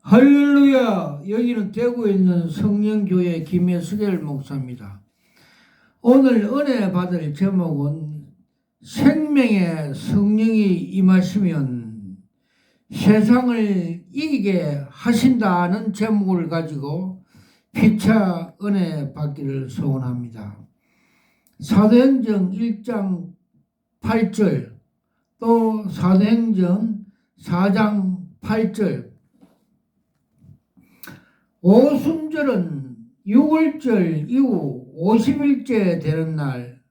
할렐루야! 여기는 대구에 있는 성령교회 김혜수겔 목사입니다. 오늘 은혜 받을 제목은 생명의 성령이 임하시면 세상을 이기게 하신다는 제목을 가지고 피차 은혜 받기를 소원합니다. 사도행전 1장 8절 또 사도행전 4장 8절 오순절은 6월절 이후 50일째 되는 날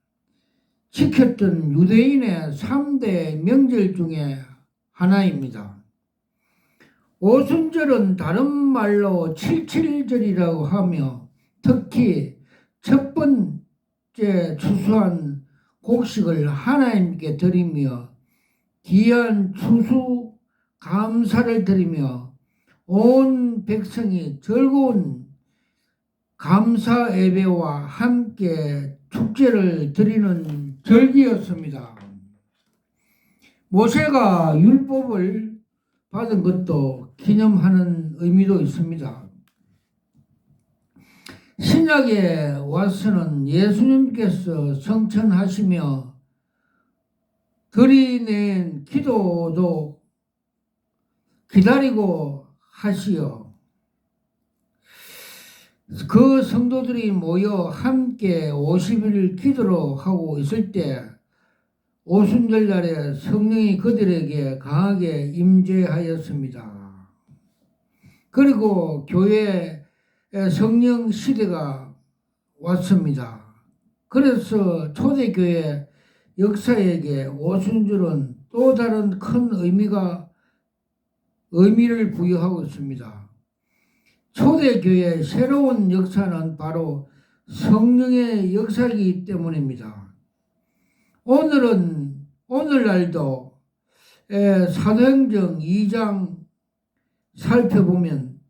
지켰던 유대인의 3대 명절 중에 하나입니다. 오순절은 다른 말로 칠칠절이라고 하며 특히 첫 번째 추수한 곡식을 하나님께 드리며 귀한 추수 감사를 드리며 온 백성이 즐거운 감사 예배와 함께 축제를 드리는 절기였습니다. 모세가 율법을 받은 것도 기념하는 의미도 있습니다. 신약에 와서는 예수님께서 성천하시며 드리는 기도도 기다리고 하시어 그 성도들이 모여 함께 50일 기도로 하고 있을 때 오순절 날에 성령이 그들에게 강하게 임재하였습니다. 그리고 교회에 성령 시대가 왔습니다. 그래서 초대교회 역사에게 오순절은 또 다른 큰 의미를 부여하고 있습니다. 초대교회의 새로운 역사는 바로 성령의 역사이기 때문입니다. 오늘날도 사도행전 2장 살펴보면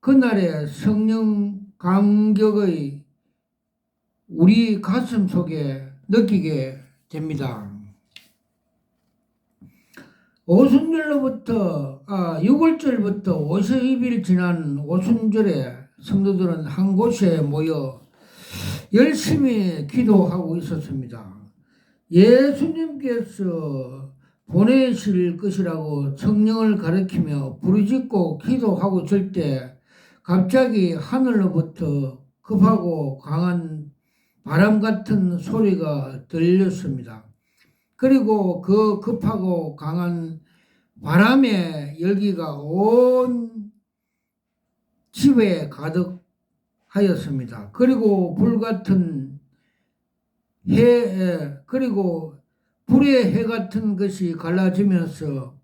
그날의 성령 감격의 우리 가슴 속에 느끼게 됩니다. 6월절부터 50일 지난 오순절에 성도들은 한 곳에 모여 열심히 기도하고 있었습니다. 예수님께서 보내실 것이라고 성령을 가리키며 부르짖고 기도하고 있을 때 갑자기 하늘로부터 급하고 강한 바람 같은 소리가 들렸습니다. 그리고 그 급하고 강한 바람의 열기가 온 집에 가득하였습니다. 그리고 불의 해 같은 것이 갈라지면서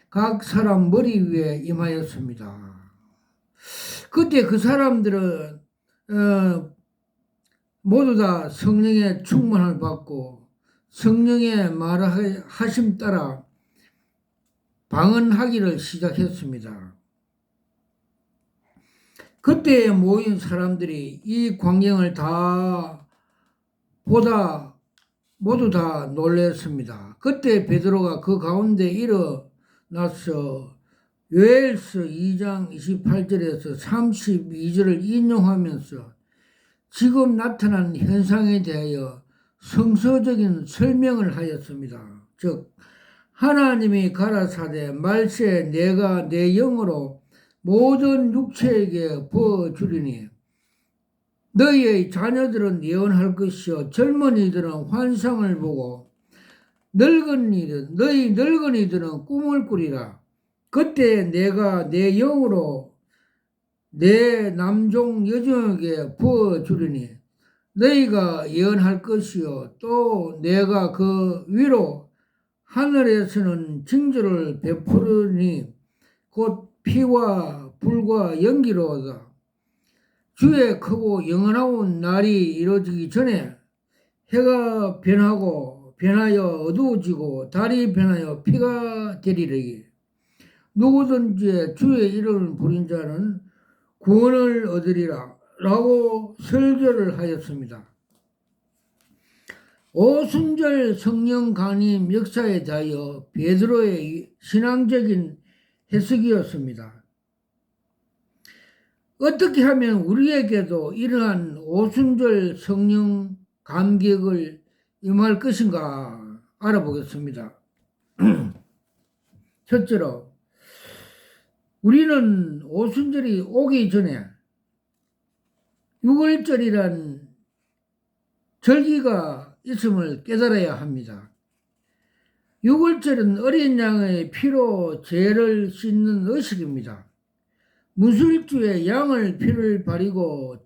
각 사람 머리 위에 임하였습니다. 그때 그 사람들은 모두 다 성령의 충만을 받고 성령의 말하심 따라 방언하기를 시작했습니다. 그때 모인 사람들이 이 광경을 모두 다 놀랐습니다. 그때 베드로가 그 가운데 일어나서 요엘서 2장 28절에서 32절을 인용하면서 지금 나타난 현상에 대하여 성서적인 설명을 하였습니다. 즉 하나님이 가라사대 말세 내가 내 영으로 모든 육체에게 부어주리니 너희의 자녀들은 예언할 것이요 젊은이들은 환상을 보고 너희 늙은이들은 꿈을 꾸리라. 그때 내가 내 영으로 내 남종 여종에게 부어주리니 너희가 예언할 것이요 또 내가 그 위로 하늘에서는 징조를 베푸르니 곧 피와 불과 연기로다. 주의 크고 영원한 날이 이루어지기 전에 해가 변하여 어두워지고 달이 변하여 피가 되리니 누구든지 주의 이름을 부린 자는 구원을 얻으리라 라고 설교를 하였습니다. 오순절 성령 강림 역사에 대하여 베드로의 신앙적인 해석이었습니다. 어떻게 하면 우리에게도 이러한 오순절 성령 감격을 임할 것인가 알아보겠습니다. 첫째로 우리는 오순절이 오기 전에 6월절이란 절기가 있음을 깨달아야 합니다. 6월절은 어린 양의 피로 죄를 씻는 의식입니다. 무술주에 양을 피를 바리고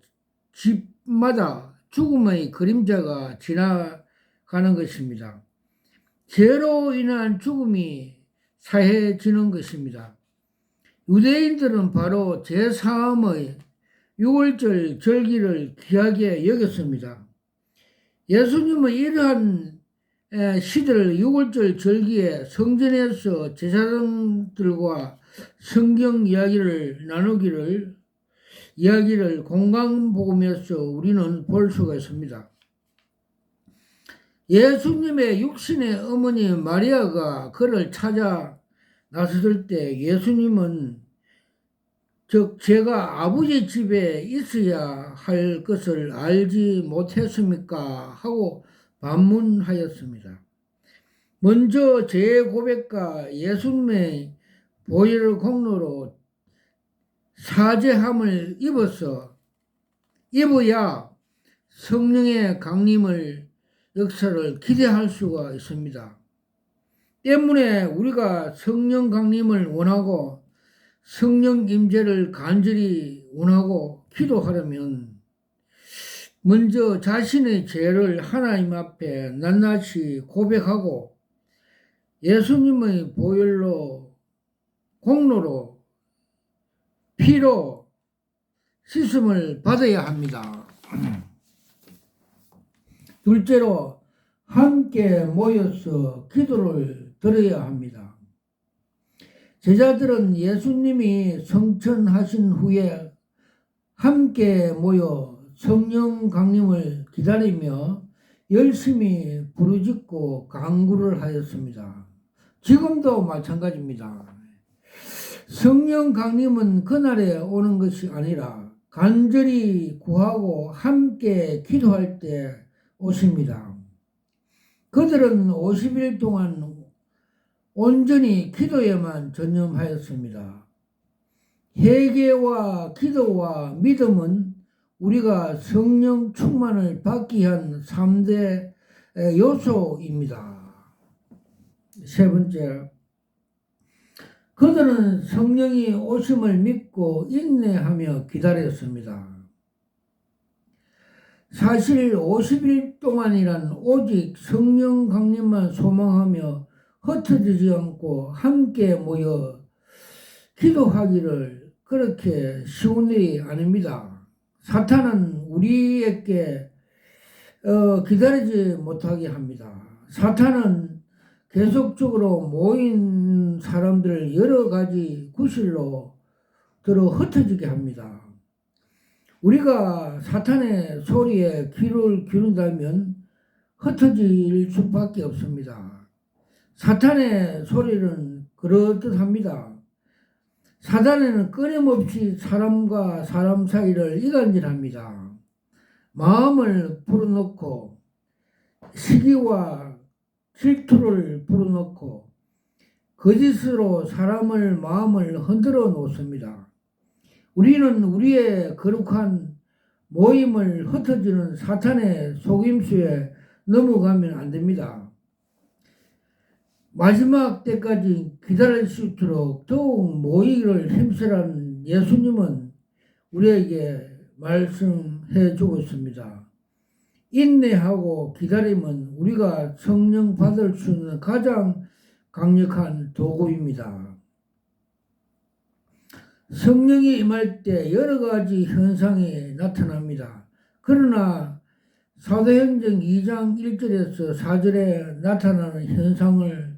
집마다 죽음의 그림자가 지나가는 것입니다. 죄로 인한 죽음이 사해지는 것입니다. 유대인들은 바로 제3의 6월절 절기를 귀하게 여겼습니다. 예수님은 이러한 시대를 6월절 절기에 성전에서 제사장들과 성경 이야기를 공강복음에서 우리는 볼 수가 있습니다. 예수님의 육신의 어머니 마리아가 그를 찾아 나섰을 때 예수님은 즉 제가 아버지 집에 있어야 할 것을 알지 못했습니까? 하고 반문하였습니다. 먼저 제 고백과 예수님의 보혈 공로로 사죄함을 입어야 성령의 강림을 역사를 기대할 수가 있습니다. 때문에 우리가 성령 강림을 원하고 성령 임재를 간절히 원하고 기도하려면 먼저 자신의 죄를 하나님 앞에 낱낱이 고백하고 예수님의 보혈로 공로로 피로 씻음을 받아야 합니다. 둘째로 함께 모여서 기도를 드려야 합니다. 제자들은 예수님이 성천하신 후에 함께 모여 성령 강림을 기다리며 열심히 부르짖고 간구를 하였습니다. 지금도 마찬가지입니다. 성령 강림은 그날에 오는 것이 아니라 간절히 구하고 함께 기도할 때 오십니다. 그들은 50일 동안 온전히 기도에만 전념하였습니다. 회개와 기도와 믿음은 우리가 성령 충만을 받기 위한 3대 요소입니다. 세 번째, 그들은 성령이 오심을 믿고 인내하며 기다렸습니다. 사실 50일 동안이란 오직 성령 강림만 소망하며 흩어지지 않고 함께 모여 기도하기를 그렇게 쉬운 일이 아닙니다. 사탄은 우리에게 기다리지 못하게 합니다. 사탄은 계속적으로 모인 사람들을 여러 가지 구실로 들어 흩어지게 합니다. 우리가 사탄의 소리에 귀를 기울인다면 흩어질 수밖에 없습니다. 사탄의 소리는 그렇듯합니다. 사탄에는 끊임없이 사람과 사람 사이를 이간질합니다. 마음을 불어넣고 시기와 질투를 불어넣고 거짓으로 사람을 마음을 흔들어 놓습니다. 우리는 우리의 거룩한 모임을 흩어지는 사탄의 속임수에 넘어가면 안 됩니다. 마지막 때까지 기다릴 수 있도록 더욱 모이기를 힘쓰라는 예수님은 우리에게 말씀해 주고 있습니다. 인내하고 기다림은 우리가 성령 받을 수 있는 가장 강력한 도구입니다. 성령이 임할 때 여러 가지 현상이 나타납니다. 그러나 사도행전 2장 1절에서 4절에 나타나는 현상을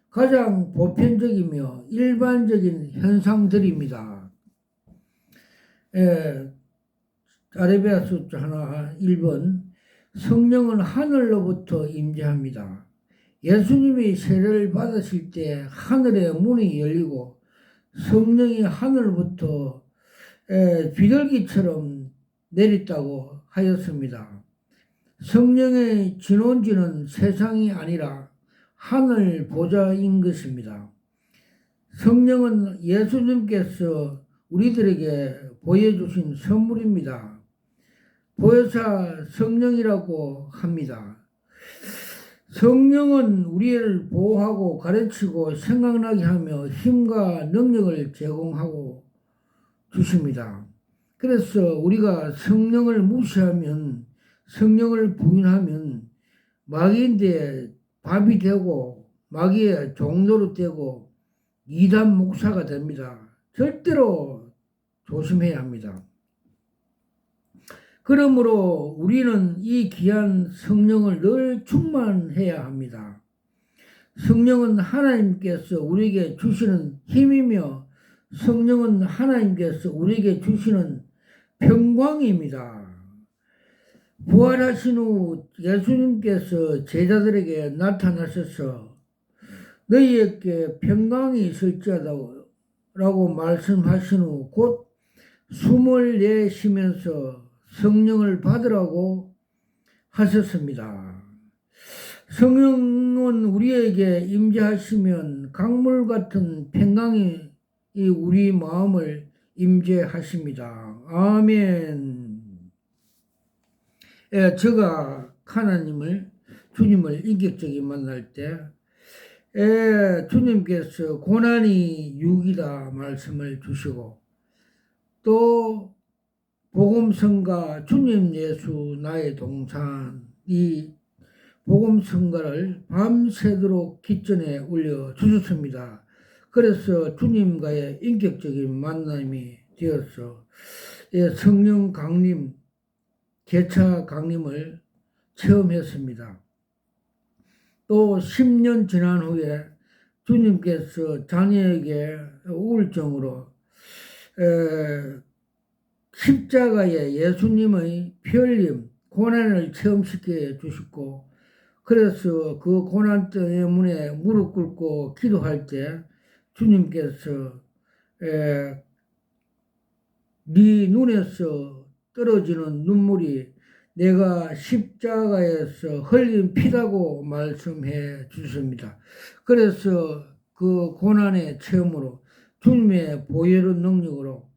가장 보편적이며 일반적인 현상들입니다. 아레비아서 하나 1번 성령은 하늘로부터 임재합니다. 예수님이 세례를 받으실 때 하늘의 문이 열리고 성령이 하늘부터 비둘기처럼 내렸다고 하였습니다. 성령의 진원지는 세상이 아니라 하늘 보좌인 것입니다. 성령은 예수님께서 우리들에게 보여주신 선물입니다. 보혜사 성령이라고 합니다. 성령은 우리를 보호하고 가르치고 생각나게 하며 힘과 능력을 제공하고 주십니다. 그래서 우리가 성령을 무시하면, 성령을 부인하면 마귀인데 밥이 되고 마귀의 종로로 되고 이단 목사가 됩니다. 절대로 조심해야 합니다. 그러므로 우리는 이 귀한 성령을 늘 충만해야 합니다. 성령은 하나님께서 우리에게 주시는 힘이며 성령은 하나님께서 우리에게 주시는 평강입니다. 부활하신 후 예수님께서 제자들에게 나타나셔서 너희에게 평강이 있을지어다라고 말씀하신 후 곧 숨을 내쉬면서 성령을 받으라고 하셨습니다. 성령은 우리에게 임재하시면 강물 같은 평강이 우리 마음을 임재하십니다. 아멘. 제가 하나님을, 주님을 인격적인 만날 때 주님께서 고난이 유익이다 말씀을 주시고 또 복음성가 주님 예수 나의 동산 이 복음성가를 밤새도록 기전에 올려 주셨습니다. 그래서 주님과의 인격적인 만남이 되어서 성령 강림, 개차 강림을 체험했습니다. 또 10년 지난 후에 주님께서 자녀에게 우울증으로 십자가에 예수님의 편림, 고난을 체험시켜 주셨고, 그래서 그 고난 때문에 무릎 꿇고 기도할 때 주님께서 네 눈에서 떨어지는 눈물이 내가 십자가에서 흘린 피라고 말씀해 주십니다. 그래서 그 고난의 체험으로 주님의 보혈의 능력으로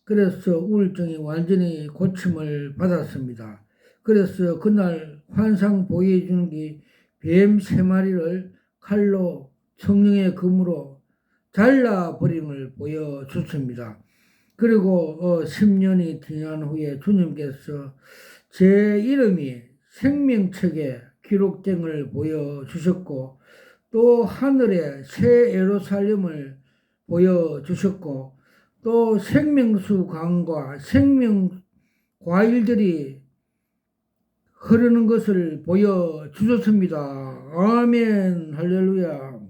그래서 우울증이 완전히 고침을 받았습니다. 그래서 그날 환상 보여주는 게 뱀 3마리를 칼로 성령의 검으로 잘라버림을 보여줬습니다. 그리고 10년이 지난 후에 주님께서 제 이름이 생명책에 기록된 걸 보여주셨고 또 하늘에 새 예루살렘을 보여주셨고 또 생명수 강과 생명 과일들이 흐르는 것을 보여주셨습니다. 아멘 할렐루야.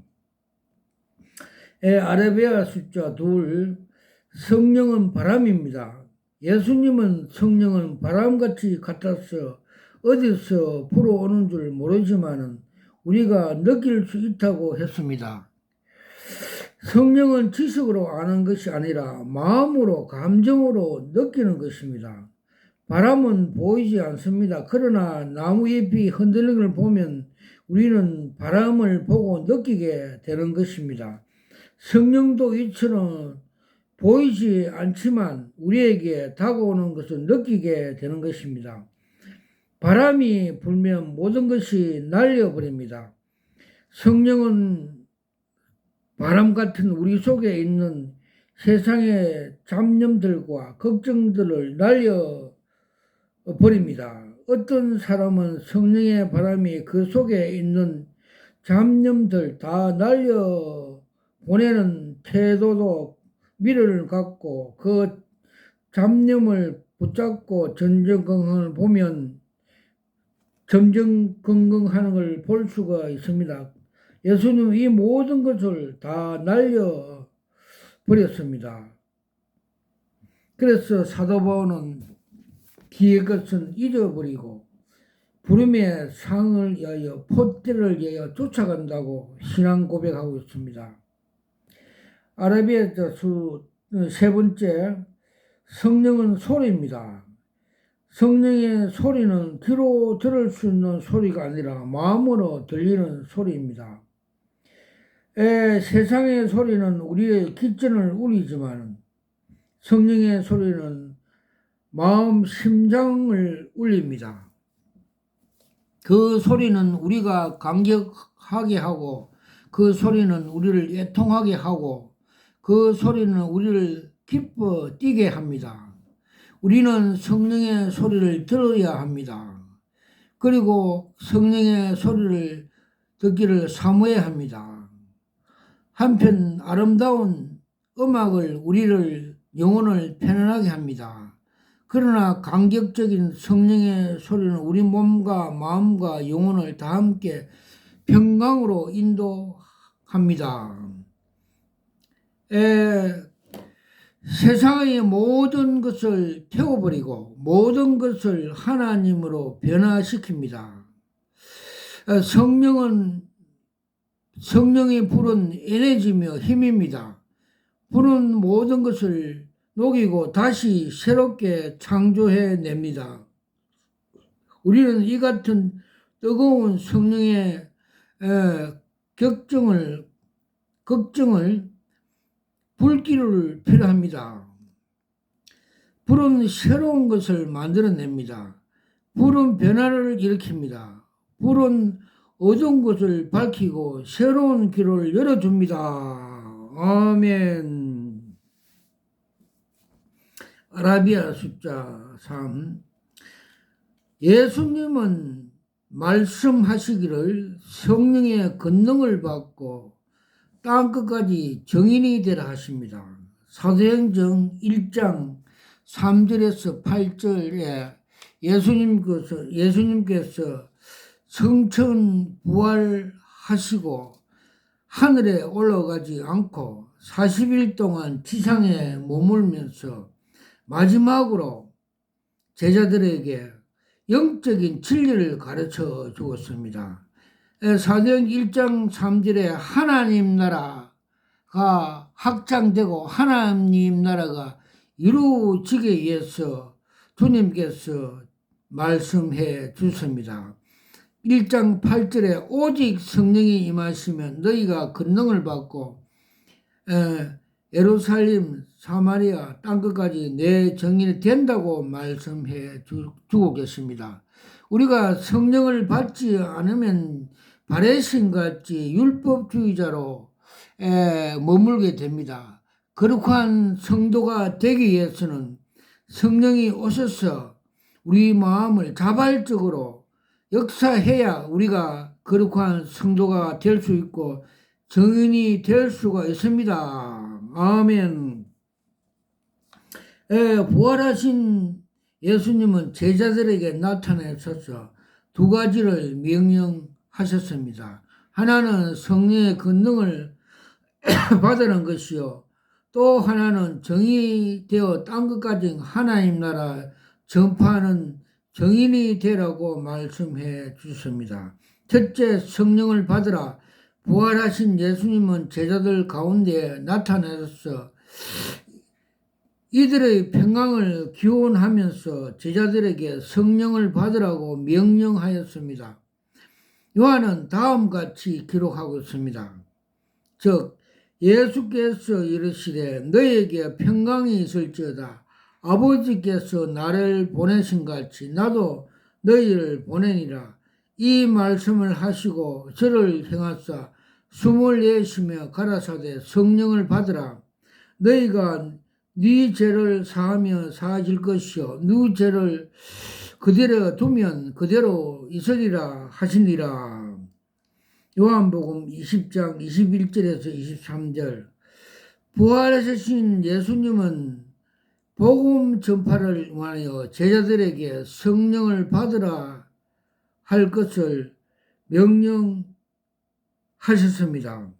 아라비아 숫자 2 성령은 바람입니다. 예수님은 성령은 바람같이 같아서 어디서 불어오는 줄 모르지만 우리가 느낄 수 있다고 했습니다. 성령은 지식으로 아는 것이 아니라 마음으로 감정으로 느끼는 것입니다. 바람은 보이지 않습니다. 그러나 나무 잎이 흔들리는 걸 보면 우리는 바람을 보고 느끼게 되는 것입니다. 성령도 이처럼 보이지 않지만 우리에게 다가오는 것을 느끼게 되는 것입니다. 바람이 불면 모든 것이 날려버립니다. 성령은 바람 같은 우리 속에 있는 세상의 잡념들과 걱정들을 날려버립니다. 어떤 사람은 성령의 바람이 그 속에 있는 잡념들 다 날려보내는 태도도 미련을 갖고 그 잡념을 붙잡고 전전긍긍을 보면 전전긍긍하는 걸 볼 수가 있습니다. 예수님은 이 모든 것을 다 날려버렸습니다. 그래서 사도 바울은 뒤의 것은 잊어버리고 부름의 상을 위하여 포대를 위하여 쫓아간다고 신앙 고백하고 있습니다. 아라비아 수 3번째 성령은 소리입니다. 성령의 소리는 귀로 들을 수 있는 소리가 아니라 마음으로 들리는 소리입니다. 세상의 소리는 우리의 기전을 울리지만 성령의 소리는 마음 심장을 울립니다. 그 소리는 우리가 감격하게 하고 그 소리는 우리를 애통하게 하고 그 소리는 우리를 기뻐 뛰게 합니다. 우리는 성령의 소리를 들어야 합니다. 그리고 성령의 소리를 듣기를 사모해야 합니다. 한편 아름다운 음악을 우리를 영혼을 편안하게 합니다. 그러나 감격적인 성령의 소리는 우리 몸과 마음과 영혼을 다 함께 평강으로 인도합니다. 세상의 모든 것을 태워버리고 모든 것을 하나님으로 변화시킵니다. 성령의 불은 에너지며 힘입니다. 불은 모든 것을 녹이고 다시 새롭게 창조해냅니다. 우리는 이 같은 뜨거운 성령의 걱정을 불기를 필요합니다. 불은 새로운 것을 만들어냅니다. 불은 변화를 일으킵니다. 불은 어두운 것을 밝히고 새로운 길을 열어줍니다. 아멘. 아라비아 숫자 3. 예수님은 말씀하시기를 성령의 권능을 받고 땅끝까지 정인이 되라 하십니다. 사도행전 1장 3절에서 8절에 예수님께서 성천 부활하시고 하늘에 올라가지 않고 40일 동안 지상에 머물면서 마지막으로 제자들에게 영적인 진리를 가르쳐 주었습니다. 사도행 1장 3절에 하나님 나라가 확장되고 하나님 나라가 이루어지기 위해서 주님께서 말씀해 주십니다. 1장 8절에 오직 성령이 임하시면 너희가 권능을 받고 예루살렘 사마리아 땅끝까지 내 정인이 된다고 말씀해 주고 계십니다. 우리가 성령을 받지 않으면 바리새인같이 율법주의자로 머물게 됩니다. 거룩한 성도가 되기 위해서는 성령이 오셔서 우리 마음을 자발적으로 역사해야 우리가 거룩한 성도가 될 수 있고 정인이 될 수가 있습니다. 아멘. 부활하신 예수님은 제자들에게 나타나셔서 두 가지를 명령하셨습니다. 하나는 성령의 권능을 받으는 것이요, 또 하나는 정이 되어 땅끝까지 하나님 나라 전파하는 정인이 되라고 말씀해 주십니다. 첫째, 성령을 받으라. 부활하신 예수님은 제자들 가운데 나타나셔서 이들의 평강을 기원하면서 제자들에게 성령을 받으라고 명령하였습니다. 요한은 다음같이 기록하고 있습니다. 즉 예수께서 이르시되 너에게 평강이 있을지어다. 아버지께서 나를 보내신 같이 나도 너희를 보내니라. 이 말씀을 하시고 저를 향하사 숨을 내쉬며 가라사대 성령을 받으라. 너희가 네 죄를 사하며 사하질 것이요 네 죄를 그대로 두면 그대로 있으리라 하시니라. 요한복음 20장 21절에서 23절. 부활하신 예수님은 복음 전파를 원하여 제자들에게 성령을 받으라 할 것을 명령하셨습니다.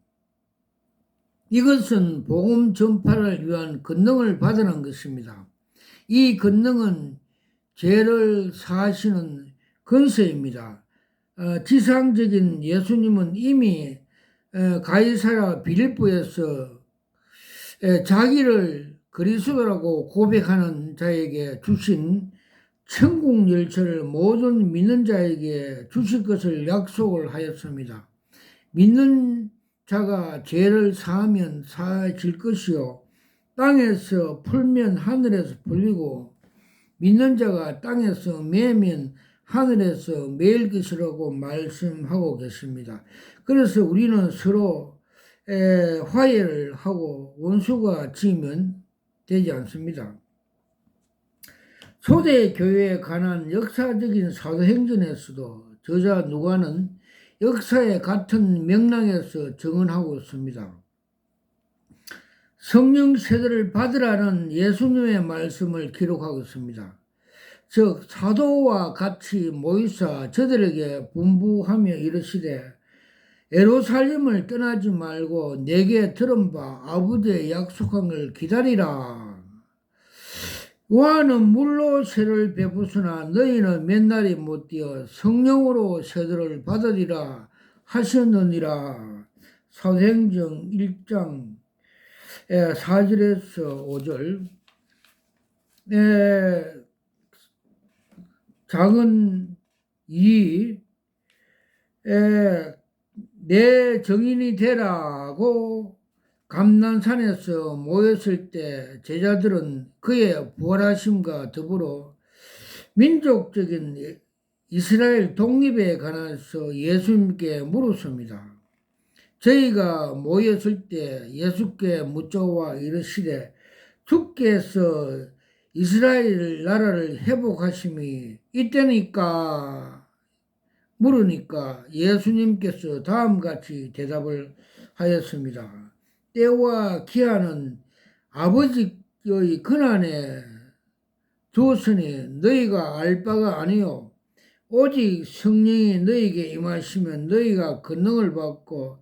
이것은 복음 전파를 위한 권능을 받으는 것입니다. 이 권능은 죄를 사하시는 권세입니다. 지상적인 예수님은 이미 가이사랴 빌립보에서 자기를 그리스도라고 고백하는 자에게 주신 천국 열차를 모든 믿는 자에게 주실 것을 약속을 하였습니다. 믿는 자가 죄를 사하면 사해질 것이요 땅에서 풀면 하늘에서 풀리고 믿는 자가 땅에서 매면 하늘에서 매일 것이라고 말씀하고 계십니다. 그래서 우리는 서로 화해를 하고 원수가 지면 되지 않습니다. 초대 교회에 관한 역사적인 사도행전에서도 저자 누가는 역사의 같은 맥락에서 증언하고 있습니다. 성령 세례를 받으라는 예수님의 말씀을 기록하고 있습니다. 즉 사도와 같이 모이사 저들에게 분부하며 이르시되 예루살렘을 떠나지 말고 내게 들은 바 아버지의 약속한 걸 기다리라. 요한은 물로 세를 베푸으나 너희는 몇 날이 못 되어 성령으로 세례를 받으리라 하셨느니라. 사도행전 1장 4절에서 5절. 작은 이 내 정인이 되라고 감난산에서 모였을 때 제자들은 그의 부활하심과 더불어 민족적인 이스라엘 독립에 관해서 예수님께 물었습니다. 저희가 모였을 때 예수께 묻자와 이르시되 주께서 이스라엘 나라를 회복하심이 이때니까 물으니까 예수님께서 다음같이 대답을 하였습니다. 때와 기한은 아버지의 권한에 두었으니 너희가 알 바가 아니요 오직 성령이 너희에게 임하시면 너희가 권능을 받고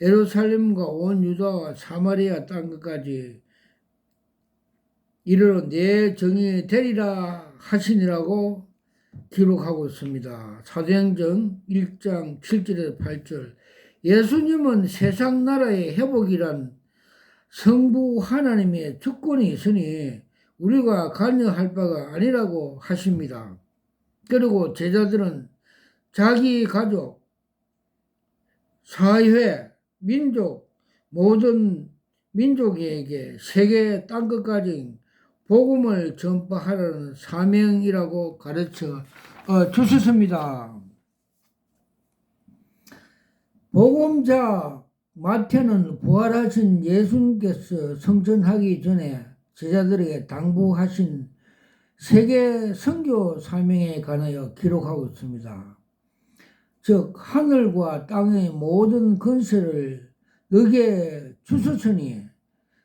예루살렘과 온 유다와 사마리아 땅끝까지 이르러 내 정이 되리라 하시니라고 기록하고 있습니다. 사도행전 1장 7절에서 8절. 예수님은 세상 나라의 회복이란 성부 하나님의 주권이 있으니 우리가 관여할 바가 아니라고 하십니다. 그리고 제자들은 자기 가족, 사회, 민족, 모든 민족에게 세계 땅끝까지 복음을 전파하라는 사명이라고 가르쳐 주셨습니다. 복음자 마태는 부활하신 예수님께서 성천하기 전에 제자들에게 당부하신 세계 선교 사명에 관하여 기록하고 있습니다. 즉 하늘과 땅의 모든 권세를 너에게 주셨으니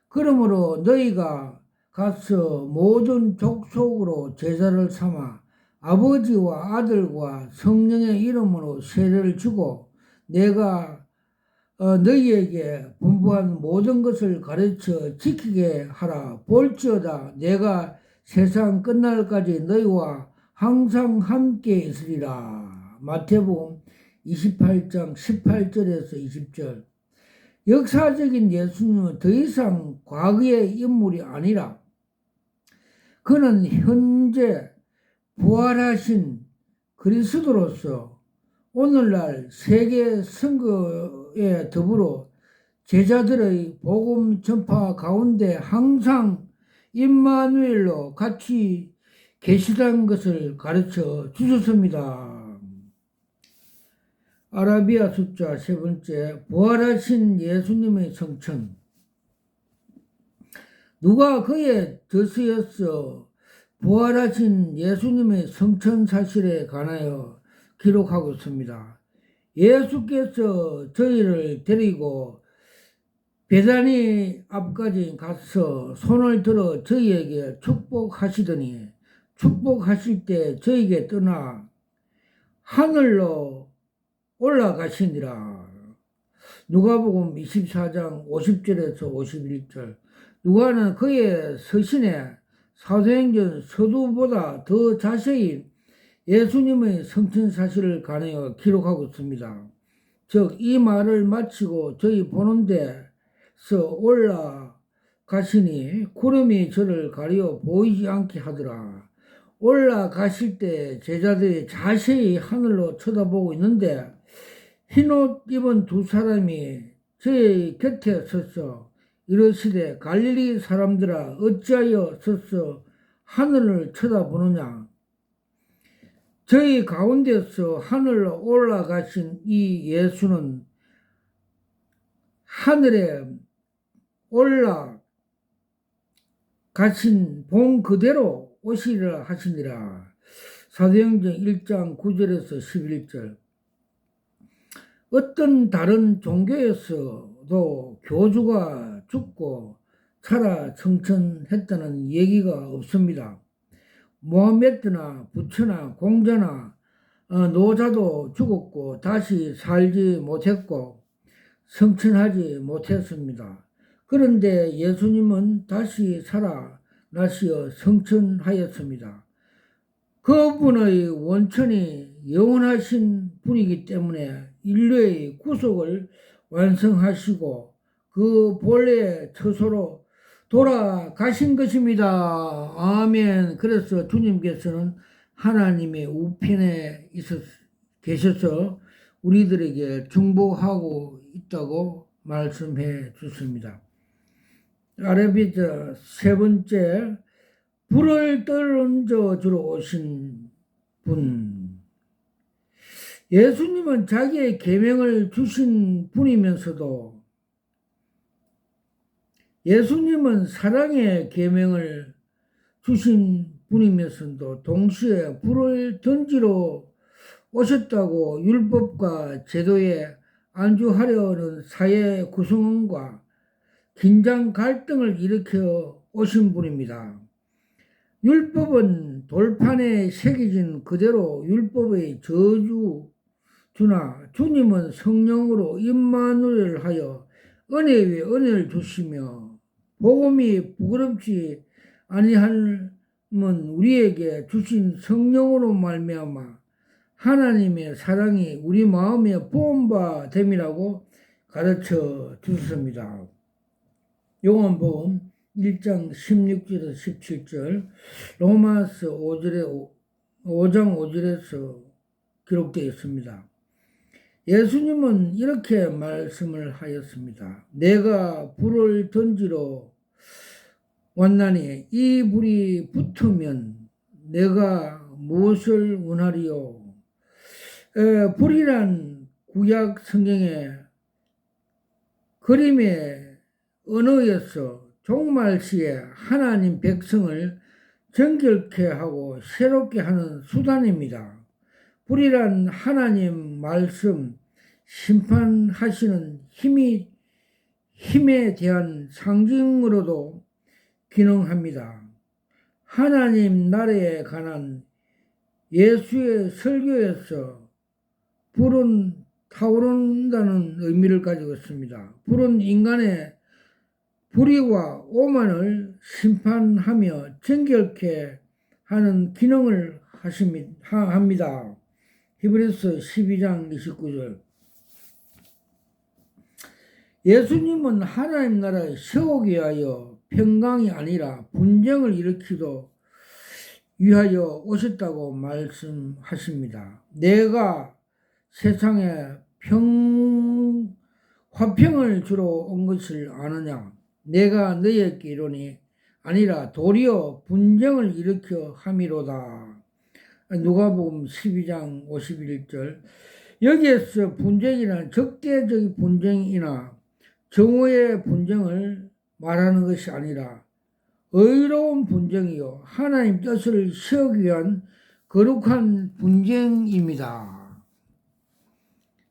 그러므로 너희가 가서 모든 족속으로 제자를 삼아 아버지와 아들과 성령의 이름으로 세례를 주고 내가 너희에게 분부한 모든 것을 가르쳐 지키게 하라. 볼지어다 내가 세상 끝날까지 너희와 항상 함께 있으리라. 마태복음 28장 18절에서 20절. 역사적인 예수님은 더 이상 과거의 인물이 아니라 그는 현재 부활하신 그리스도로서 오늘날 세계 선거에 더불어 제자들의 복음 전파 가운데 항상 임마누엘로 같이 계시다는 것을 가르쳐 주셨습니다. 아라비아 숫자 세 번째, 부활하신 예수님의 성천. 누가 그의 저서에서 부활하신 예수님의 성천 사실에 관하여 기록하고 있습니다. 예수께서 저희를 데리고 베다니 앞까지 가서 손을 들어 저희에게 축복하시더니 축복하실 때 저희에게 떠나 하늘로 올라가시니라. 누가복음 24장 50절에서 51절. 누가는 그의 서신에 사도행전 서두보다 더 자세히 예수님의 성천 사실을 관하여 기록하고 있습니다. 즉 이 말을 마치고 저희 보는 데서 올라가시고 올라가시니 구름이 저를 가려 보이지 않게 하더라. 올라가실 때 제자들이 자세히 하늘로 쳐다보고 있는데 흰옷 입은 두 사람이 저의 곁에 서서 이르시되 갈릴리 사람들아 어찌하여 서서 하늘을 쳐다보느냐. 저희 가운데서 하늘로 올라가신 이 예수는 하늘에 올라가신 본 그대로 오시리라 하시니라. 사도행전 1장 9절에서 11절. 어떤 다른 종교에서도 교주가 죽고 살아 성천했다는 얘기가 없습니다. 모하메드나 부처나 공자나 노자도 죽었고 다시 살지 못했고 성천하지 못했습니다. 그런데 예수님은 다시 살아나시어 성천하였습니다. 그분의 원천이 영원하신 분이기 때문에 인류의 구속을 완성하시고 그 본래의 처소로 돌아가신 것입니다. 아멘. 그래서 주님께서는 하나님의 우편에 계셔서 우리들에게 중보하고 있다고 말씀해 주십니다. 아레비자 세 번째, 불을 떨어져 주러 오신 분. 예수님은 자기의 계명을 주신 분이면서도 예수님은 사랑의 계명을 주신 분이면서도 동시에 불을 던지러 오셨다고 율법과 제도에 안주하려는 사회 구성원과 긴장 갈등을 일으켜 오신 분입니다. 율법은 돌판에 새겨진 그대로 율법의 저주주나 주님은 성령으로 임마누엘을 하여 은혜 위에 은혜를 주시며 복음이 부끄럽지 아니함은 우리에게 주신 성령으로 말미암아 하나님의 사랑이 우리 마음에 부음바 됨이라고 가르쳐 주셨습니다. 요한복음 1장 16절에서 17절, 로마서 5장 5절에서 기록되어 있습니다. 예수님은 이렇게 말씀을 하였습니다. 내가 불을 던지러 왔나니 이 불이 붙으면 내가 무엇을 원하리요? 불이란 구약 성경의 그림의 언어에서 종말시에 하나님 백성을 정결케 하고 새롭게 하는 수단입니다. 불이란 하나님 말씀 심판하시는 힘에 대한 상징으로도 기능합니다. 하나님 나라에 관한 예수의 설교에서 불은 타오른다는 의미를 가지고 있습니다. 불은 인간의 불의와 오만을 심판하며 정결케 하는 기능을 합니다. 히브리서 12장 29절. 예수님은 하나님 나라에 세우기 위하여 평강이 아니라 분쟁을 일으키도 위하여 오셨다고 말씀하십니다. 내가 세상에 화평을 주러 온 것을 아느냐? 내가 너희에게 이르노니 아니라 도리어 분쟁을 일으켜 함이로다. 누가복음 12장 51절. 여기에서 분쟁이란 적대적 분쟁이나 정오의 분쟁을 말하는 것이 아니라 의로운 분쟁이요 하나님 뜻을 세우기 위한 거룩한 분쟁입니다.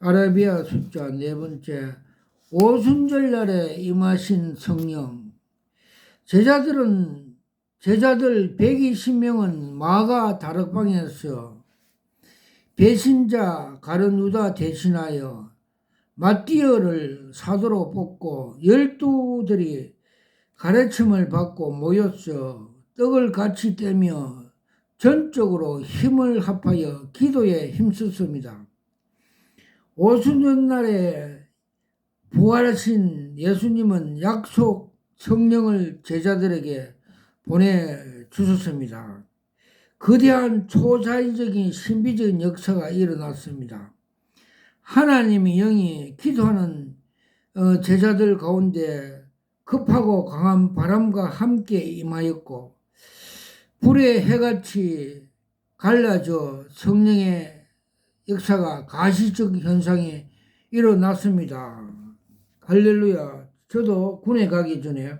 아라비아 숫자 네 번째, 오순절날에 임하신 성령. 제자들 120명은 마가 다락방에서 배신자 가룟 유다 대신하여 마띠아를 사도로 뽑고 12들이 가르침을 받고 모여서 떡을 같이 떼며 전적으로 힘을 합하여 기도에 힘썼습니다. 오순절날에 부활하신 예수님은 약속 성령을 제자들에게 보내주셨습니다. 거대한 초자연적인 신비적인 역사가 일어났습니다. 하나님의 영이 기도하는 제자들 가운데 급하고 강한 바람과 함께 임하였고 불의 해같이 갈라져 성령의 역사가 가시적 현상이 일어났습니다. 할렐루야. 저도 군에 가기 전에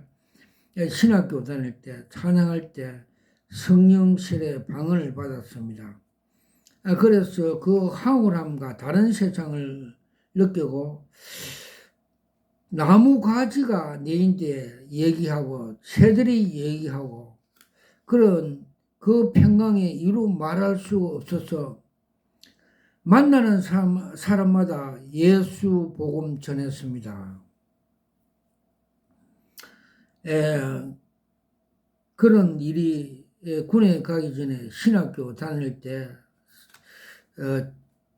신학교 다닐 때 찬양할 때 성령실의 방언을 받았습니다. 그래서 그 황홀함과 다른 세상을 느끼고 나무 가지가 내인데 얘기하고 새들이 얘기하고 그런 그 평강에 이루 말할 수 없어서 만나는 사람마다 예수 복음 전했습니다. 그런 일이 군에 가기 전에 신학교 다닐 때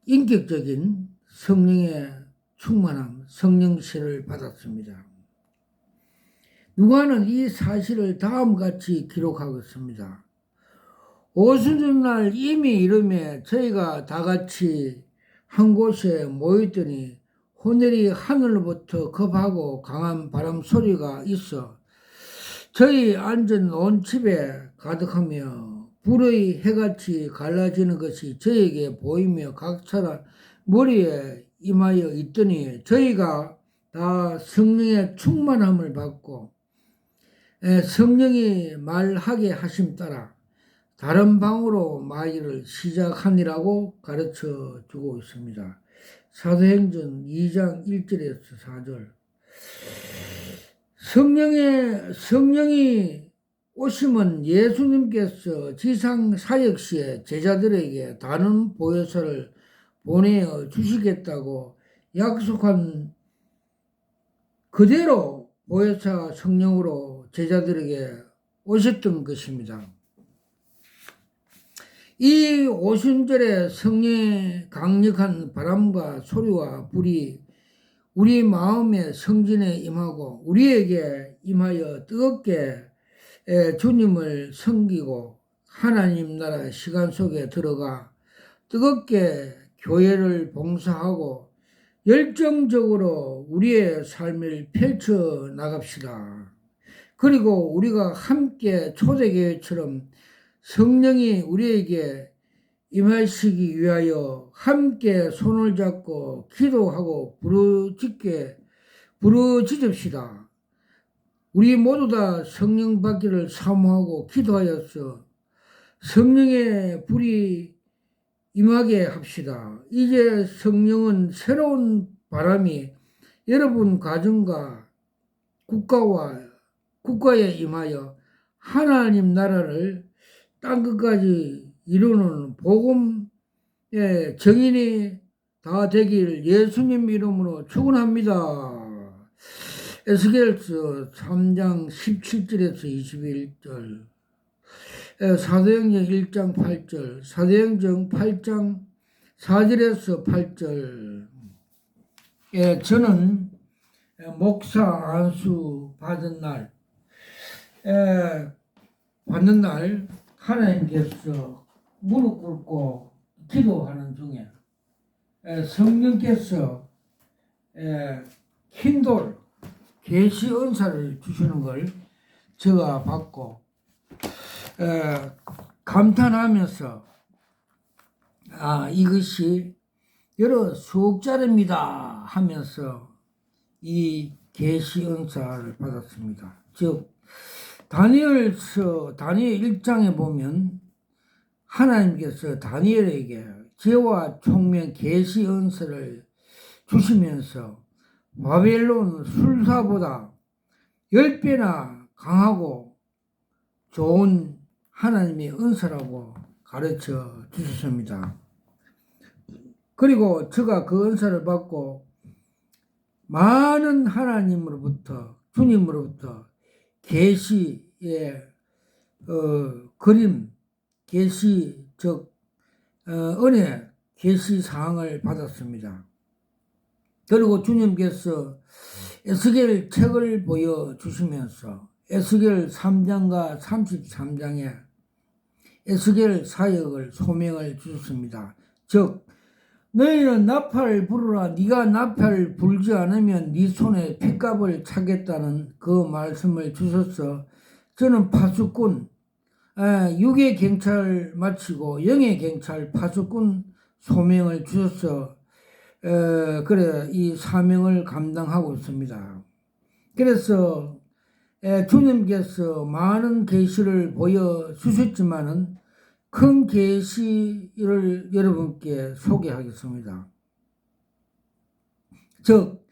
인격적인 성령의 충만함, 성령실을 받았습니다. 누가는 이 사실을 다음같이 기록하고 있습니다. 오순절날 이미 이름에 저희가 다 같이 한 곳에 모였더니 호늘이 하늘로부터 겁하고 강한 바람 소리가 있어 저희 앉은 온 집에 가득하며 불의 해같이 갈라지는 것이 저에게 보이며 각 사람 머리에 임하여 있더니 저희가 다 성령의 충만함을 받고 성령이 말하게 하심 따라 다른 방으로 말을 시작하니라고 가르쳐 주고 있습니다. 사도행전 2장 1절에서 4절. 성령이 오심은 예수님께서 지상 사역 시에 제자들에게 다른 보혜사를 보내어 주시겠다고 약속한 그대로 보혜사 성령으로 제자들에게 오셨던 것입니다. 이 오순절에 성령의 강력한 바람과 소리와 불이 우리 마음의 성진에 임하고 우리에게 임하여 뜨겁게 주님을 섬기고 하나님 나라 시간 속에 들어가 뜨겁게 교회를 봉사하고 열정적으로 우리의 삶을 펼쳐 나갑시다. 그리고 우리가 함께 초대교회처럼 성령이 우리에게 임하시기 위하여 함께 손을 잡고 기도하고 부르짖읍시다. 우리 모두 다 성령 받기를 사모하고 기도하여서 성령의 불이 임하게 합시다. 이제 성령은 새로운 바람이 여러분 가정과 국가에 임하여 하나님 나라를 땅끝까지 이루는 복음의 정인이 다 되길 예수님 이름으로 축원합니다. 에스겔서 3장 17절에서 21절, 사도행전 1장 8절, 사도행전 8장 4절에서 8절. 저는 목사 안수 받은 날 하나님께서 무릎 꿇고 기도하는 중에 성령께서 킨돌 계시 은사를 주시는 걸 제가 받고 감탄하면서 이것이 여러 수억짜리입니다 하면서 이 계시 은사를 받았습니다. 즉 다니엘 1장에 보면 하나님께서 다니엘에게 지혜와 총명 계시 은사를 주시면서 바벨론 술사보다 10배나 강하고 좋은 하나님의 은사라고 가르쳐 주셨습니다. 그리고 제가 그 은사를 받고 많은 주님으로부터 계시의 그림, 계시 즉 은혜, 계시 사항을 받았습니다. 그리고 주님께서 에스겔 책을 보여주시면서 에스겔 3장과 33장에 에스겔 사역을 소명을 주셨습니다. 즉 너희는 나팔을 부르라. 네가 나팔을 불지 않으면 네 손에 핏값을 차겠다는 그 말씀을 주셔서 저는 파수꾼, 육의 경찰 마치고 영의 경찰 파수꾼 소명을 주셔서 그래 이 사명을 감당하고 있습니다. 그래서 주님께서 많은 계시를 보여주셨지만은 큰 계시를 여러분께 소개하겠습니다. 즉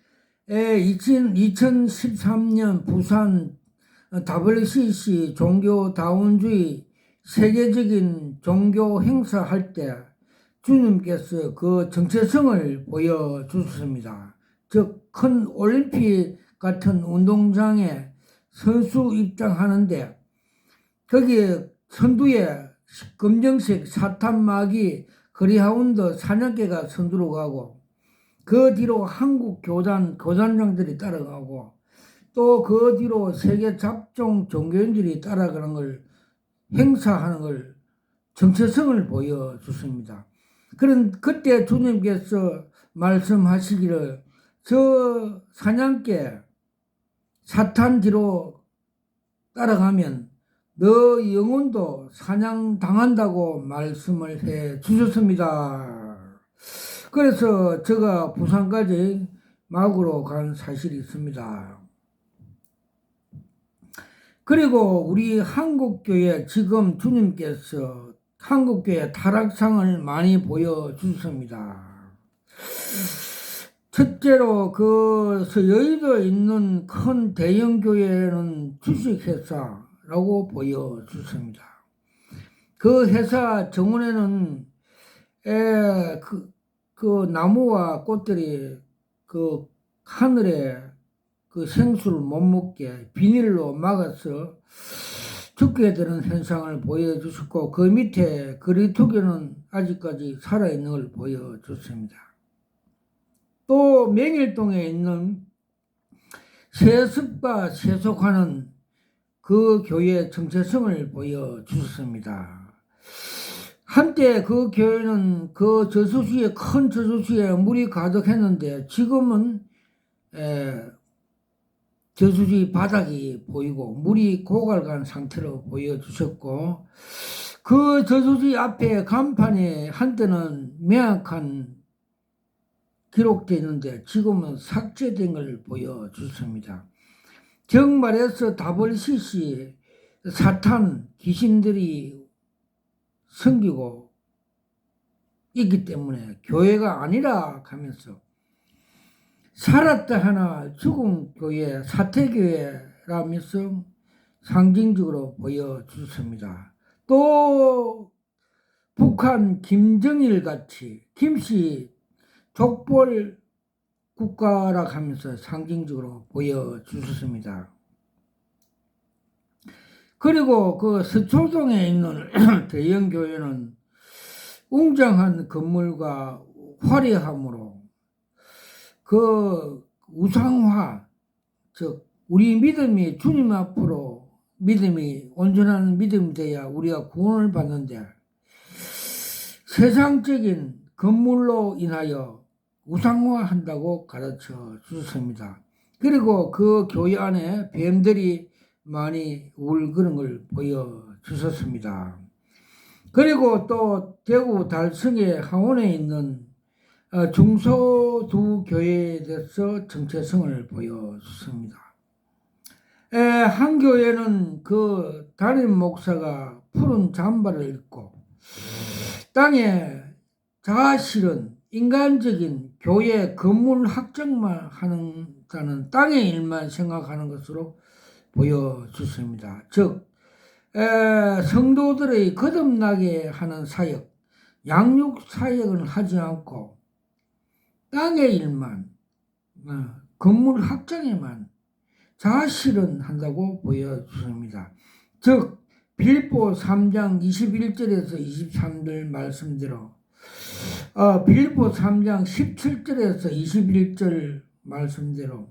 2013년 부산 WCC 종교다원주의 세계적인 종교 행사할 때 주님께서 그 정체성을 보여주셨습니다. 즉 큰 올림픽 같은 운동장에 선수 입장하는데 거기에 선두에 검정색 사탄 마귀 그리하운드 사냥개가 선두로 가고 그 뒤로 한국 교단장들이 따라가고 또 그 뒤로 세계 잡종 종교인들이 따라가는 걸 행사하는 걸 정체성을 보여줬습니다. 그때 주님께서 말씀하시기를 저 사냥개 사탄 뒤로 따라가면 너 영혼도 사냥당한다고 말씀을 해 주셨습니다. 그래서 제가 부산까지 막으로 간 사실이 있습니다. 그리고 우리 한국교회 지금 주님께서 한국교회 타락상을 많이 보여주셨습니다. 첫째로 그 여의도에 있는 큰 대형교회는 주식회사라고 보여주십니다. 그 회사 정원에는 그 나무와 꽃들이 그 하늘에 그 생수를 못 먹게 비닐로 막아서 죽게 되는 현상을 보여주셨고 그 밑에 그리투기는 아직까지 살아있는 걸 보여줬습니다. 또 명일동에 있는 세습과 세속하는 그 교회의 정체성을 보여주셨습니다. 한때 그 교회는 그 저수지에 큰 저수지에 물이 가득했는데 지금은 저수지 바닥이 보이고 물이 고갈간 상태로 보여주셨고 그 저수지 앞에 간판에 한때는 명확한 기록되어 있는데 지금은 삭제된 걸 보여주십니다. 즉 말해서 WCC 사탄 귀신들이 섬기고 있기 때문에 교회가 아니라 하면서 살았다 하나 죽은 교회 사태교회라면서 상징적으로 보여주십니다. 또 북한 김정일 같이 김씨 족벌 국가라 하면서 상징적으로 보여주셨습니다. 그리고 그 서초동에 있는 대형교회는 웅장한 건물과 화려함으로 그 우상화, 즉 우리 믿음이 주님 앞으로 믿음이 온전한 믿음이 돼야 우리가 구원을 받는데 세상적인 건물로 인하여 우상화한다고 가르쳐 주셨습니다. 그리고 그 교회 안에 뱀들이 많이 울그는 걸 보여주셨습니다. 그리고 또 대구 달성의 항원에 있는 중소 두 교회에 대해서 정체성을 보여줬습니다. 한 교회는 그 담임 목사가 푸른 잠바를 입고 땅에 자아실은 인간적인 교회 건물 확정만 하는 땅의 일만 생각하는 것으로 보여줬습니다. 즉 성도들의 거듭나게 하는 사역, 양육 사역을 하지 않고 땅의 일만 건물 확장에만 자아실은 한다고 보여줍니다. 즉 빌립보 3장 21절에서 23절 말씀대로 빌립보 3장 17절에서 21절 말씀대로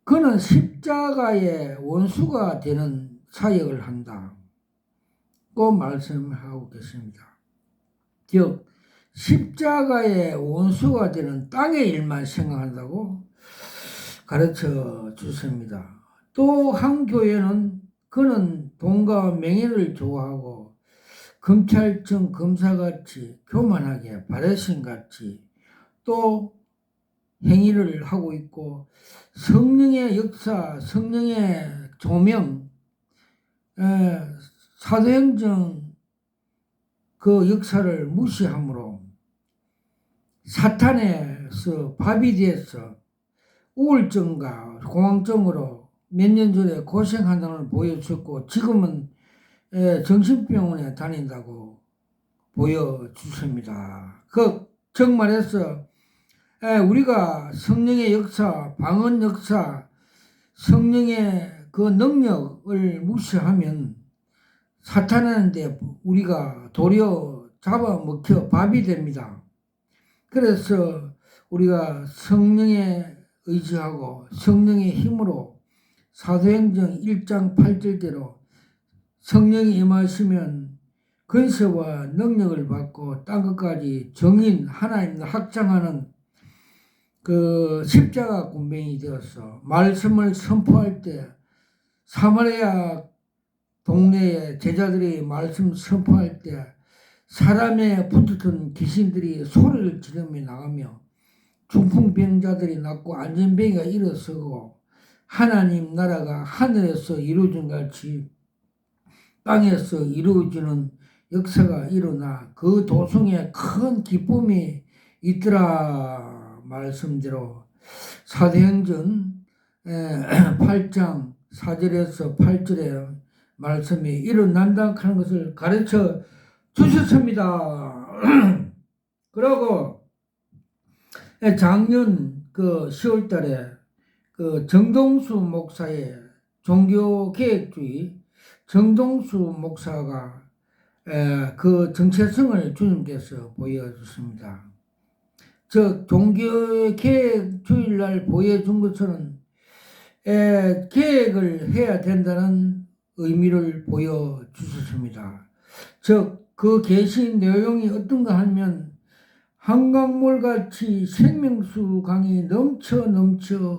그는 십자가의 원수가 되는 사역을 한다고 말씀하고 계십니다. 즉 십자가의 원수가 되는 땅의 일만 생각한다고 가르쳐 주십니다. 또 한 교회는 그는 돈과 명예를 좋아하고 검찰청 검사같이 교만하게 바리새인같이 또 행위를 하고 있고 성령의 역사, 성령의 조명, 사도행전 그 역사를 무시함으로 사탄에서 밥이 되어서 우울증과 공황증으로 몇 년 전에 고생한다는 걸 보여줬고 지금은 정신병원에 다닌다고 보여주십니다. 그 정말해서 우리가 성령의 역사, 방언 역사, 성령의 그 능력을 무시하면 사탄하는데 우리가 도리어 잡아먹혀 밥이 됩니다. 그래서 우리가 성령에 의지하고 성령의 힘으로 사도행전 1장 8절대로 성령이 임하시면 권세와 능력을 받고 땅끝까지 정인 하나님을 확장하는 그 십자가 군병이 되어서 말씀을 선포할 때 사마리아 동네에 제자들이 말씀 선포할 때 사람에 붙었던 귀신들이 소리를 지르며 나가며 중풍병자들이 낫고 안전병이가 일어서고 하나님 나라가 하늘에서 이루어진 같이 땅에서 이루어지는 역사가 일어나 그 도성에 큰 기쁨이 있더라 말씀대로 사도행전 8장 4절에서 8절에 말씀이 일어난다 하는 것을 가르쳐 주셨습니다. 그리고 작년 그 10월 달에 그 정동수 목사의 종교개혁주의 정동수 목사가 그 정체성을 주님께서 보여주십니다. 즉 종교개혁주의날 보여준 것처럼 개혁을 해야 된다는 의미를 보여주셨습니다. 즉 그 계시 내용이 어떤가 하면 한강물같이 생명수 강이 넘쳐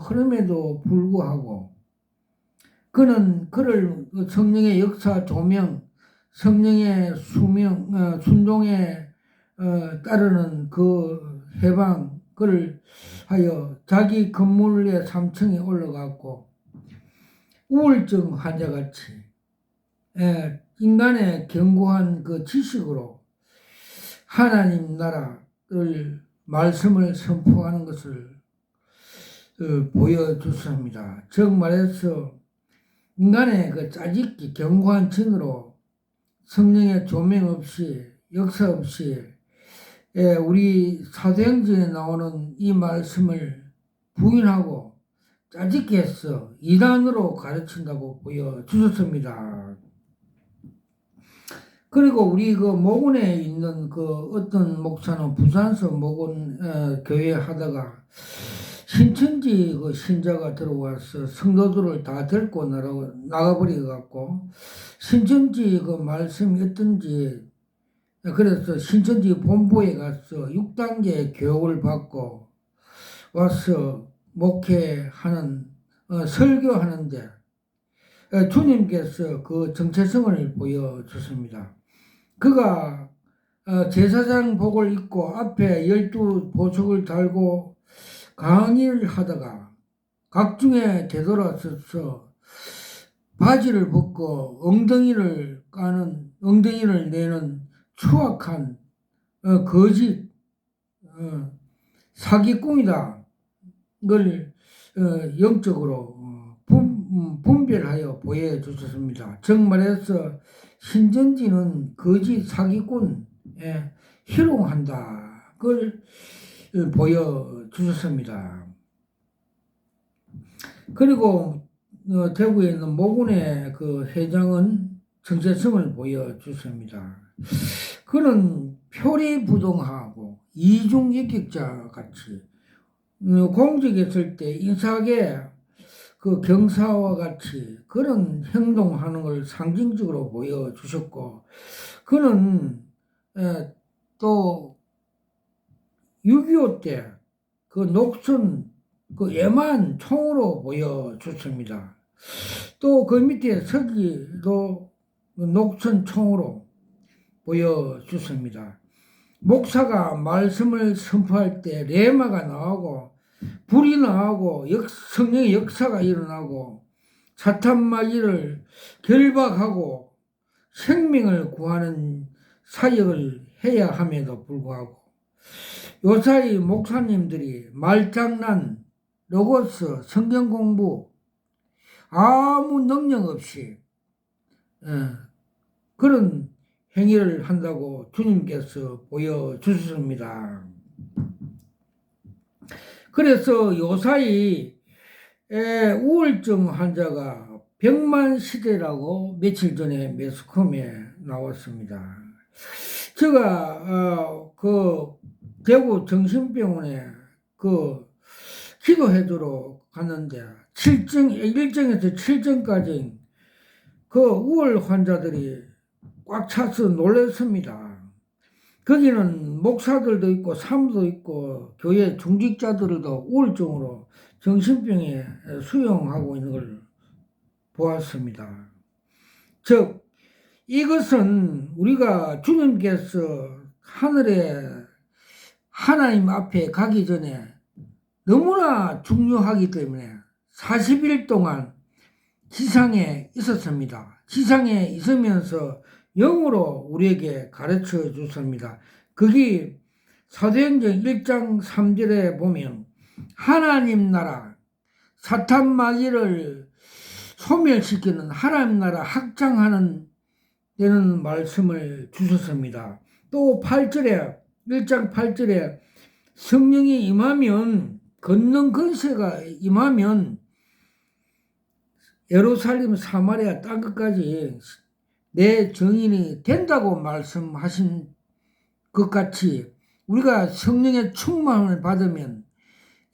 흐름에도 불구하고 그는 그를 성령의 역사 조명, 성령의 수명, 순종에 따르는 그 해방, 그를 하여 자기 건물의 3층에 올라갔고 우울증 환자같이 인간의 견고한 그 지식으로 하나님 나라를 말씀을 선포하는 것을 보여주십니다. 즉 말해서 인간의 그 짜집기 견고한 진으로 성령의 조명 없이 역사 없이 우리 사도행전에 나오는 이 말씀을 부인하고 짜집기 해서 이단으로 가르친다고 보여주셨습니다. 그리고 우리 그 모군에 있는 그 어떤 목사는 부산서 모군 교회 하다가 신천지 그 신자가 들어와서 성도들을 다 데리고 나가버려 갖고 신천지 그 말씀이 어떤지 그래서 신천지 본부에 가서 6단계 교육을 받고 와서 목회하는 설교하는데 주님께서 그 정체성을 보여주십니다. 그가 제사장 복을 입고 앞에 12보석을 달고 강의를 하다가 각중에 되돌아서서 바지를 벗고 엉덩이를 내는 추악한 거짓 사기꾼이다. 걸 영적으로 분별하여 보여주셨습니다. 정말해서 신천지는 거짓 사기꾼에 희롱한다. 그걸 보여주셨습니다. 그리고 대구에 있는 모군의 그 회장은 정체성을 보여주십니다. 그는 표리부동하고 이중인격자 같이 공직에 있을 때 인사하게 그 경사와 같이 그런 행동하는 걸 상징적으로 보여주셨고, 그는 또 6.25 때 그 녹슨 그 예만 총으로 보여줬습니다. 또 그 밑에 서기도 녹슨 총으로 보여줬습니다. 목사가 말씀을 선포할 때 레마가 나오고 불이 나오고 성령의 역사가 일어나고 사탄 마귀를 결박하고 생명을 구하는 사역을 해야 함에도 불구하고 요사이 목사님들이 말장난, 로고스, 성경 공부 아무 능력 없이 그런 행위를 한다고 주님께서 보여주셨습니다. 그래서 요사이 우울증 환자가 백만 시대라고 며칠 전에 매스컴에 나왔습니다. 제가 그 대구 정신병원에 그 기도해주러 갔는데 1정에서 7정까지 그 우울 환자들이 꽉 차서 놀랐습니다. 거기는 목사들도 있고 사무도 있고 교회 중직자들도 우울증으로 정신병에 수용하고 있는 걸 보았습니다. 즉 이것은 우리가 주님께서 하늘에 하나님 앞에 가기 전에 너무나 중요하기 때문에 40일 동안 지상에 있었습니다. 지상에 있으면서 영으로 우리에게 가르쳐 줬습니다. 거기 사도행전 1장 3절에 보면 하나님 나라, 사탄 마귀를 소멸시키는 하나님 나라 확장하는 되는 말씀을 주셨습니다. 또 8절에 1장 8절에 성령이 임하면 걷는 권세가 임하면 예루살렘 사마리아 땅끝까지 내 증인이 된다고 말씀하신 것 같이 우리가 성령의 충만을 받으면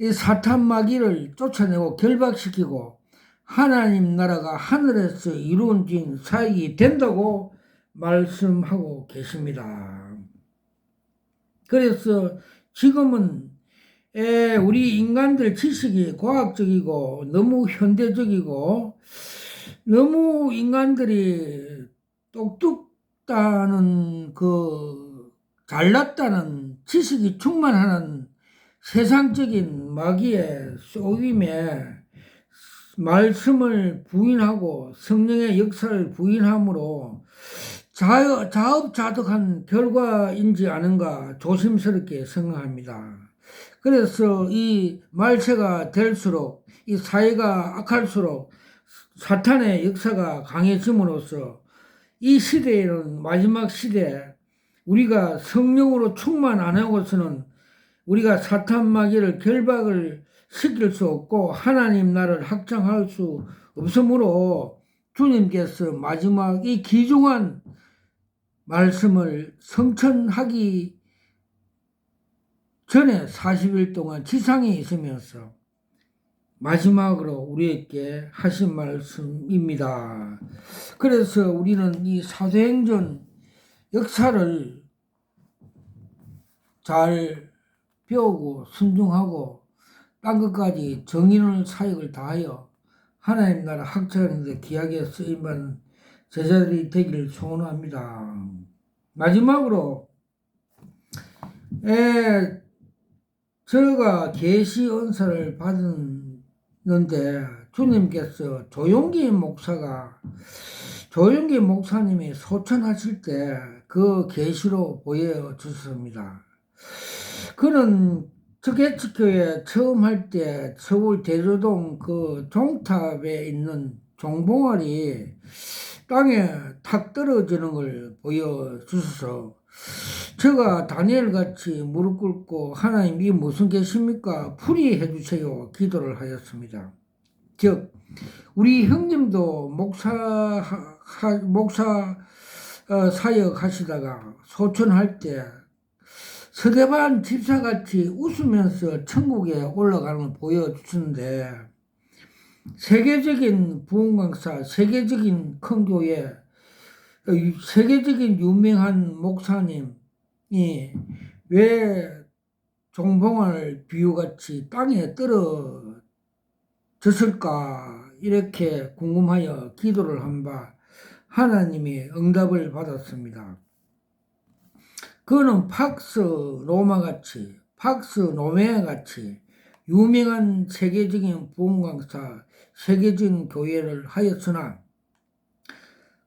이 사탄 마귀를 쫓아내고 결박시키고 하나님 나라가 하늘에서 이루어진 사역이 된다고 말씀하고 계십니다. 그래서 지금은 우리 인간들 지식이 과학적이고 너무 현대적이고 너무 인간들이 똑똑다는 그 잘났다는 지식이 충만하는 세상적인 마귀의 속임에 말씀을 부인하고 성령의 역사를 부인함으로 자업자득한 결과인지 아닌가 조심스럽게 생각합니다. 그래서 이 말세가 될수록 이 사회가 악할수록 사탄의 역사가 강해짐으로써 이 시대에는 마지막 시대 우리가 성령으로 충만 안 하고서는 우리가 사탄 마귀를 결박을 시킬 수 없고 하나님 나라를 확장할 수 없으므로 주님께서 마지막 이 귀중한 말씀을 성천하기 전에 40일 동안 지상에 있으면서 마지막으로 우리에게 하신 말씀입니다. 그래서 우리는 이 사도행전 역사를 잘 배우고 순종하고 땅끝까지 정의로운 사역을 다하여 하나님 나라 확장하는 데 귀하게 쓰임받는 제자들이 되기를 소원합니다. 마지막으로 저희가 계시 은사를 받았는데 주님께서 조용기 목사님이 소천하실 때 그 계시로 보여주셨습니다. 그는 특혜치교회 처음 할 때 서울 대조동 그 종탑에 있는 종봉알이 땅에 탁 떨어지는 걸 보여주셔서 제가 다니엘 같이 무릎 꿇고 하나님 이 무슨 계십니까? 풀이해 주세요 기도를 하였습니다. 즉 우리 형님도 목사 사역 하시다가 소천할 때 서대반 집사같이 웃으면서 천국에 올라가는 걸 보여주는데, 세계적인 부흥강사, 세계적인 큰 교회, 세계적인 유명한 목사님이 왜 종봉을 비유같이 땅에 떨어졌을까 이렇게 궁금하여 기도를 한 바 하나님이 응답을 받았습니다. 그는 팍스 로마같이, 팍스 노메아같이 유명한 세계적인 부흥강사, 세계적인 교회를 하였으나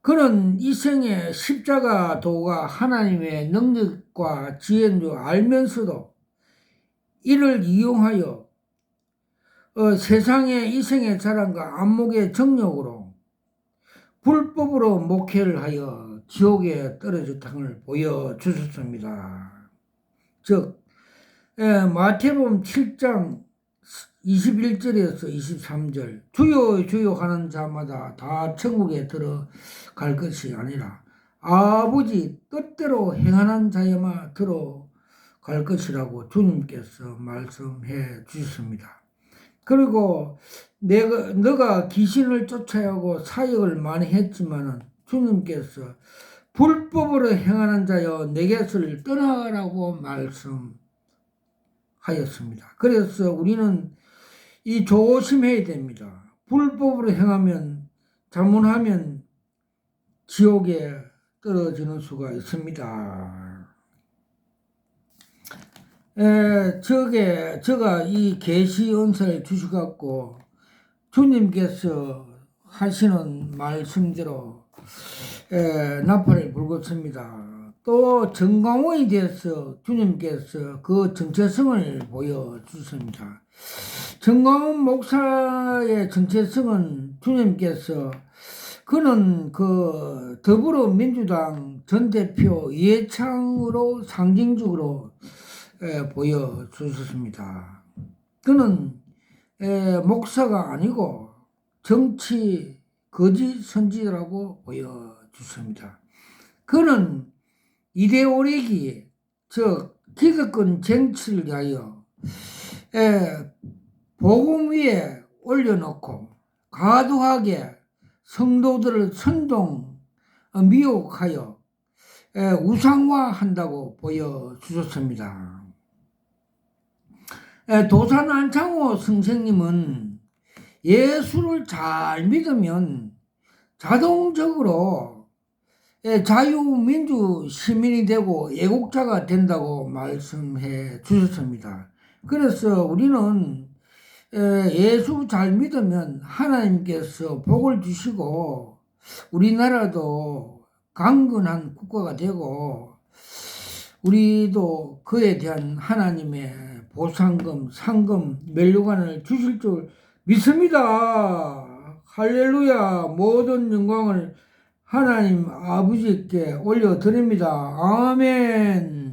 그는 이 생에 십자가 도가 하나님의 능력과 지혜인 줄 알면서도 이를 이용하여 세상의 이생의 자랑과 안목의 정욕으로 불법으로 목회를 하여 지옥에 떨어졌다는 보여주셨습니다. 즉 마태복음 7장 21절에서 23절 주여 주여 하는 자마다 다 천국에 들어갈 것이 아니라 아버지 뜻대로 행하는 자야만 들어갈 것이라고 주님께서 말씀해 주셨습니다. 그리고 너가 귀신을 쫓아야하고 사역을 많이 했지만은 주님께서 불법으로 행하는 자여 내게서 떠나가라고 말씀하였습니다. 그래서 우리는 이 조심해야 됩니다. 불법으로 행하면 잘못하면 지옥에 떨어지는 수가 있습니다. 제가 이 계시 은사를 주셔갖고 주님께서 하시는 말씀대로 나팔을 불었습니다. 또 정광훈에 대해서 주님께서 그 정체성을 보여주십니다. 정광훈 목사의 정체성은 주님께서 그는 그 더불어민주당 전 대표 이해창으로 상징적으로 보여주셨습니다. 그는 목사가 아니고 정치 거짓 선지자라고 보여주십니다. 그는 이데올로기, 즉 기득권 정치를 위하여 복음 위에 올려놓고 과도하게 성도들을 선동 미혹하여 우상화한다고 보여주셨습니다. 도산 안창호 선생님은 예수를 잘 믿으면 자동적으로 자유민주 시민이 되고 애국자가 된다고 말씀해 주셨습니다. 그래서 우리는 예수 잘 믿으면 하나님께서 복을 주시고 우리나라도 강건한 국가가 되고 우리도 그에 대한 하나님의 보상금, 상금, 면류관을 주실 줄 믿습니다. 할렐루야. 모든 영광을 하나님 아버지께 올려드립니다. 아멘.